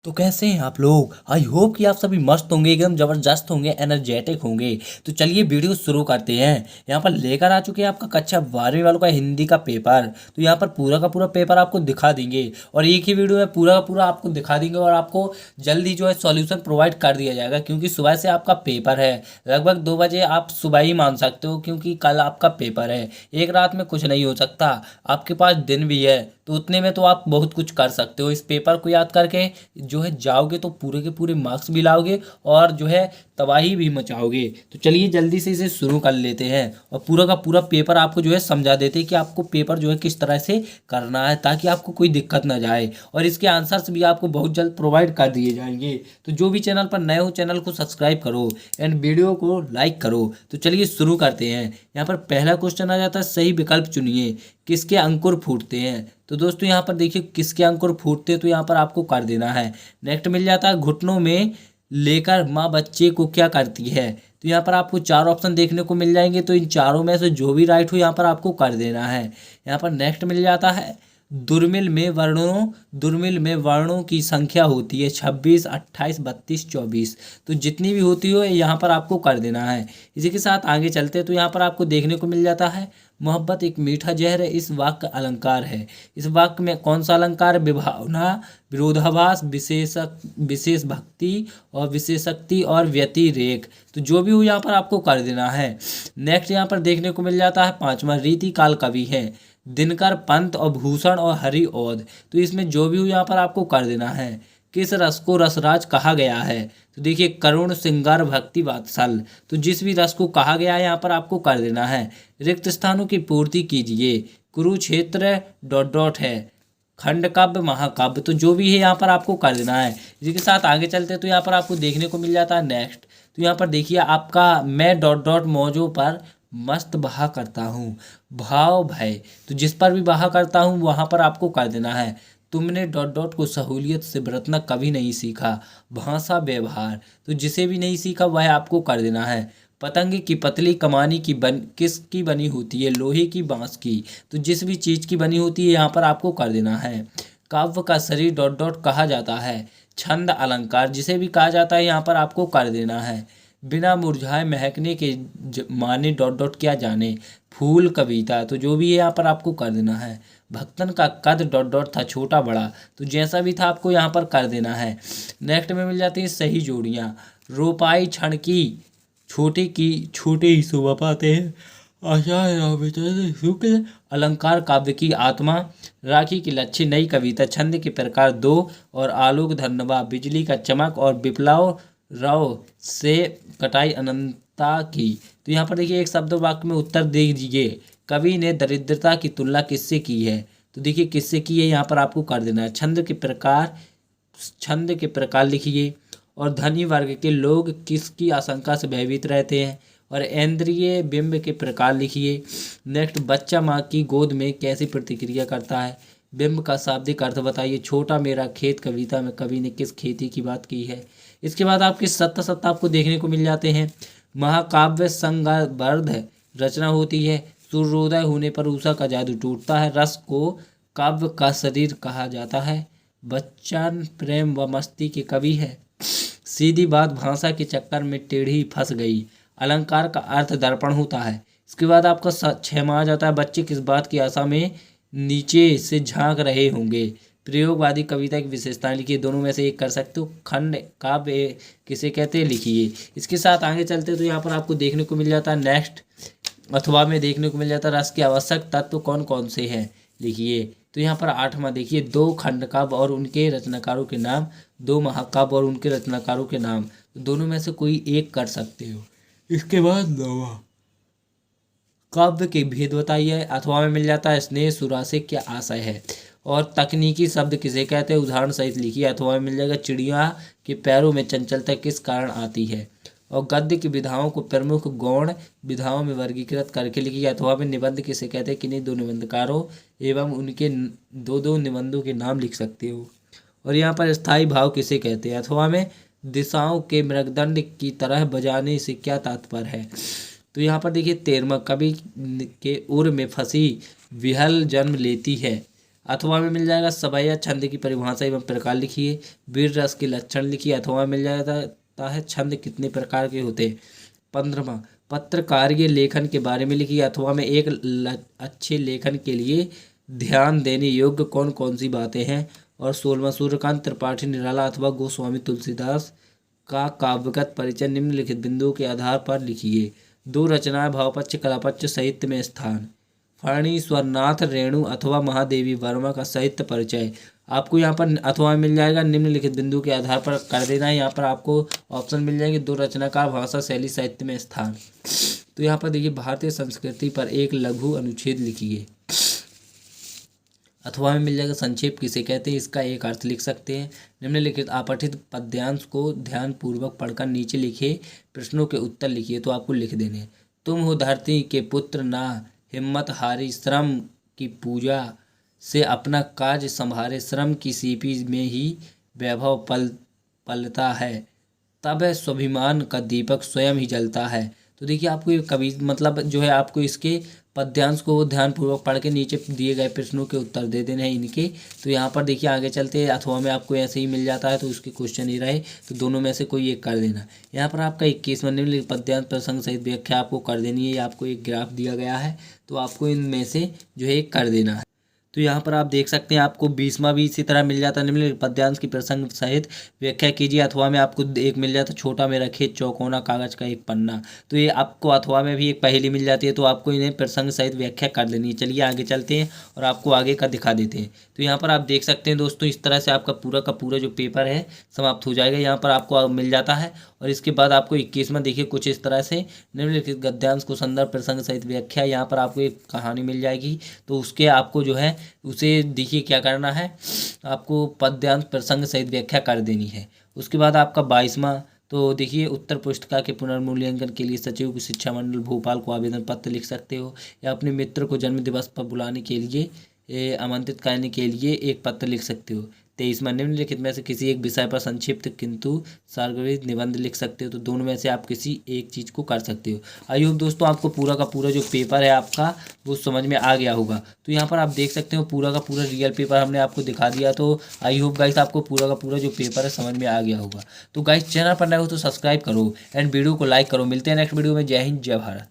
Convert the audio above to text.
तो कैसे हैं आप लोग। आई होप कि आप सभी मस्त होंगे, एकदम जबरदस्त होंगे, एनर्जेटिक होंगे। तो चलिए वीडियो शुरू करते हैं। यहाँ पर लेकर आ चुके हैं आपका कक्षा 12वीं वालों का हिंदी का पेपर। तो यहाँ पर पूरा का पूरा पेपर आपको दिखा देंगे और एक ही वीडियो में पूरा का पूरा आपको दिखा देंगे और आपको जल्दी जो है सॉल्यूशन प्रोवाइड कर दिया जाएगा, क्योंकि सुबह से आपका पेपर है। लगभग 2 बजे आप सुबह ही मान सकते हो, क्योंकि कल आपका पेपर है। एक रात में कुछ नहीं हो सकता, आपके पास दिन भी है, तो उतने में तो आप बहुत कुछ कर सकते हो। इस पेपर को याद करके जो है जाओगे तो पूरे के पूरे मार्क्स भी लाओगे और जो है तबाही भी मचाओगे। तो चलिए जल्दी से इसे शुरू कर लेते हैं और पूरा का पूरा पेपर आपको जो है समझा देते हैं कि आपको पेपर जो है किस तरह से करना है, ताकि आपको कोई दिक्कत ना जाए। और इसके आंसर्स भी आपको बहुत जल्द प्रोवाइड कर दिए जाएंगे। तो जो भी चैनल पर नए हो चैनल को सब्सक्राइब करो एंड वीडियो को लाइक करो। तो चलिए शुरू करते हैं। यहाँ पर पहला क्वेश्चन आ जाता है, सही विकल्प चुनिए, किसके अंकुर फूटते हैं। तो दोस्तों यहाँ पर देखिए किसके अंकुर फूटते हैं, तो यहाँ पर आपको कर देना है। नेक्स्ट मिल जाता है, घुटनों में लेकर माँ बच्चे को क्या करती है। तो यहाँ पर आपको 4 ऑप्शन देखने को मिल जाएंगे, तो इन चारों में से जो भी राइट हो यहाँ पर आपको कर देना है। यहाँ पर नेक्स्ट मिल जाता है, दुर्मिल में वर्णों की संख्या होती है 26, 28, 32, 24। तो जितनी भी होती हो यहाँ पर आपको कर देना है। इसी के साथ आगे चलते हैं, तो यहाँ पर आपको देखने को मिल जाता है, मोहब्बत एक मीठा जहर है, इस वाक्य अलंकार है। इस वाक्य में कौन सा अलंकार है। विभावना, विरोधाभास, विशेष भक्ति और विशेषक्ति और व्यतिरेक। तो जो भी हो यहाँ पर आपको कर देना है। नेक्स्ट यहाँ पर देखने को मिल जाता है, पांचवा रीति काल कवि है, दिनकर, पंत और भूषण और हरिऔध। तो इसमें जो भी हो यहाँ पर आपको कर देना है। किस रस को रसराज कहा गया है। तो देखिए करुण, श्रृंगार, भक्ति, वात्सल। तो जिस भी रस को कहा गया है यहाँ पर आपको कर देना है। रिक्त स्थानों की पूर्ति कीजिए। कुरुक्षेत्र डॉट डॉट है, खंड काव्य, महाकाव्य। तो जो भी है यहाँ पर आपको कर देना है। इसी के साथ आगे चलते हैं, तो यहाँ पर आपको देखने को मिल जाता है नेक्स्ट। तो यहाँ पर देखिए आपका, मैं डॉट डॉट मौजों पर मस्त बहा करता हूँ, भाव भय। तो जिस पर भी बहा करता हूँ वहाँ पर आपको कर देना है। तुमने डॉट डॉट को सहूलियत से बरतना कभी नहीं सीखा, भाषा व्यवहार। तो जिसे भी नहीं सीखा वह आपको कर देना है। पतंग की पतली कमानी की किसकी बनी होती है, लोहे की, बांस की। तो जिस भी चीज़ की बनी होती है यहाँ पर आपको कर देना है। काव्य का शरीर डॉट डॉट कहा जाता है, छंद, अलंकार। जिसे भी कहा जाता है यहाँ पर आपको कर देना है। बिना मुरझाए महकने के माने डॉट डॉट क्या जाने, फूल, कविता। तो जो भी है यहाँ पर आपको कर देना है। भक्तन का कद डॉट डॉट था, छोटा बड़ा। तो जैसा भी था आपको यहाँ पर कर देना है। नेक्स्ट में मिल जाती है सही जोड़ियाँ। रोपाई क्षण की छोटे ही शोभा पाते हैं, आचार्य रामचंद्र शुक्ल। अलंकार काव्य की आत्मा। राखी की लच्छी नई कविता। छंद के प्रकार दो और आलोक धन्यवाद, बिजली का चमक और विप्लव राव से कटाई अनंता की। तो यहाँ पर देखिए एक शब्द वाक्य में उत्तर दे दीजिए। कवि ने दरिद्रता की तुलना किससे की है। तो देखिए किससे की है यहाँ पर आपको कर देना है। छंद के प्रकार लिखिए। और धनी वर्ग के लोग किसकी आशंका से भयभीत रहते हैं। और इंद्रिय बिंब के प्रकार लिखिए। नेक्स्ट, बच्चा माँ की गोद में कैसी प्रतिक्रिया करता है। बिंब का शाब्दिक अर्थ बताइए। छोटा मेरा खेत कविता में कवि ने किस खेती की बात की है। इसके बाद आपके सत्ता आपको देखने को मिल जाते हैं। महाकाव्य संगाबद्ध रचना होती है। सूर्योदय होने पर उषा का जादू टूटता है। रस को काव्य का शरीर कहा जाता है। बच्चन प्रेम व मस्ती के कवि है। सीधी बात भाषा के चक्कर में टेढ़ी फंस गई। अलंकार का अर्थ दर्पण होता है। इसके बाद आपका 6वां आ जाता है, बच्चे किस बात की आशा में नीचे से झांक रहे होंगे। प्रयोगवादी कविता की विशेषताएं लिखिए। दोनों में से एक कर सकते हो। खंड काव्य किसे कहते हैं, लिखिए। इसके साथ आगे चलते तो यहाँ पर आपको देखने को मिल जाता है नेक्स्ट, अथवा में देखने को मिल जाता है, रस के आवश्यक तत्व कौन कौन से हैं, लिखिए। तो यहाँ पर 8वां देखिए, 2 खंड काव्य और उनके रचनाकारों के नाम, 2 महाकाव्य और उनके रचनाकारों के नाम। तो दोनों में से कोई एक कर सकते हो। इसके बाद 9वां, काव्य के भेद बताइए। अथवा में मिल जाता है, स्नेह सुरा से क्या आशय है। और तकनीकी शब्द किसे कहते हैं, उदाहरण सहित लिखिए। अथवा में मिल जाएगा, चिड़िया के पैरों में चंचलता किस कारण आती है। और गद्य की विधाओं को प्रमुख गौण विधाओं में वर्गीकृत करके लिखिए। अथवा में निबंध किसे कहते हैं, किन्हीं 2 निबंधकारों एवं उनके 2 निबंधों के नाम लिख सकते हो। और यहाँ पर स्थायी भाव किसे कहते हैं। अथवा में दिशाओं के मृगदंड की तरह बजाने से क्या तात्पर्य है। तो यहाँ पर देखिए 13वां, कवि के उर में फंसी विहल जन्म लेती है। अथवा में मिल जाएगा सवैया छंद की परिभाषा एवं प्रकार लिखिए। वीर रस के लक्षण लिखिए। अथवा मिल जाता है छंद कितने प्रकार के होते हैं। 15वां पत्रकारीय लेखन के बारे में लिखिए। अथवा में एक अच्छे लेखन के लिए ध्यान देने योग्य कौन कौन सी बातें हैं। और 16वां सूर्यकांत त्रिपाठी निराला अथवा गोस्वामी तुलसीदास का काव्यगत परिचय निम्नलिखित बिंदुओं के आधार पर लिखिए। 2 रचनाएं भावपक्ष कलापक्ष साहित्य में स्थान। फणीश्वरनाथ रेणु अथवा महादेवी वर्मा का साहित्य परिचय। आपको यहाँ पर अथवा मिल जाएगा निम्नलिखित बिंदु के आधार पर कर देना है। यहाँ पर आपको ऑप्शन मिल जाएंगे। 2 रचनाकार भाषा शैली साहित्य में स्थान। तो यहाँ पर देखिए भारतीय संस्कृति पर एक लघु अनुच्छेद लिखिए। अथवा में मिल जाएगा संक्षेप किसे कहते हैं, इसका एक अर्थ लिख सकते हैं। निम्नलिखित अपठित पद्यांश को ध्यानपूर्वक पढ़कर नीचे लिखे प्रश्नों के उत्तर लिखिए। तो आपको लिख देने। तुम हो धरती के पुत्र ना हिम्मत हारी, श्रम की पूजा से अपना काज संभारे, श्रम की सीपी में ही वैभव पलता है, तब स्वाभिमान का दीपक स्वयं ही जलता है। तो देखिए आपको ये कवि मतलब जो है आपको इसके पद्यांश को ध्यानपूर्वक पढ़ के नीचे दिए गए प्रश्नों के उत्तर दे देने हैं इनके। तो यहाँ पर देखिए आगे चलते हैं। अथवा में आपको ऐसे ही मिल जाता है तो उसके क्वेश्चन ही रहे तो दोनों में से कोई एक कर देना। यहाँ पर आपका 21वां निम्नलिखित पद्यांश प्रसंग सहित व्याख्या आपको कर देनी है। आपको एक ग्राफ दिया गया है तो आपको इनमें से जो है एक कर देना है। तो यहाँ पर आप देख सकते हैं आपको 20वां भी इसी तरह मिल जाता है। निम्नलिखित पद्यांश की प्रसंग सहित व्याख्या कीजिए। अथवा में आपको एक मिल जाता है छोटा मेरा खेत चौकोना कागज का एक पन्ना। तो ये आपको अथवा में भी एक पहेली मिल जाती है तो आपको इन्हें प्रसंग सहित व्याख्या कर देनी है। चलिए आगे चलते हैं और आपको आगे का दिखा देते हैं। तो यहाँ पर आप देख सकते हैं दोस्तों इस तरह से आपका पूरा का पूरा जो पेपर है समाप्त हो जाएगा। यहाँ पर आपको मिल जाता है और इसके बाद आपको 21वां देखिए कुछ इस तरह से निम्नलिखित गद्यांश को संदर्भ प्रसंग सहित व्याख्या। यहाँ पर आपको एक कहानी मिल जाएगी तो उसके आपको जो है उसे देखिए क्या करना है, आपको पद्यांश प्रसंग सहित व्याख्या कर देनी है। उसके बाद आपका 22वां तो देखिए उत्तर पुस्तिका के पुनर्मूल्यांकन के लिए सचिव की शिक्षा मंडल भोपाल को आवेदन पत्र लिख सकते हो या अपने मित्र को जन्म दिवस पर बुलाने के लिए आमंत्रित करने के लिए एक पत्र लिख सकते हो। 23वां निम्नलिखित में से किसी एक विषय पर संक्षिप्त किंतु सारगर्भित निबंध लिख सकते हो। तो दोनों में से आप किसी एक चीज़ को कर सकते हो। आई होप दोस्तों आपको पूरा का पूरा जो पेपर है आपका वो समझ में आ गया होगा। तो यहाँ पर आप देख सकते हो पूरा का पूरा रियल पेपर हमने आपको दिखा दिया। तो आई होप गाइस आपको पूरा का पूरा जो पेपर है समझ में आ गया होगा। तो गाइस चैनल पर नए हो तो सब्सक्राइब करो एंड वीडियो को लाइक करो। मिलते हैं नेक्स्ट वीडियो में। जय हिंद जय भारत।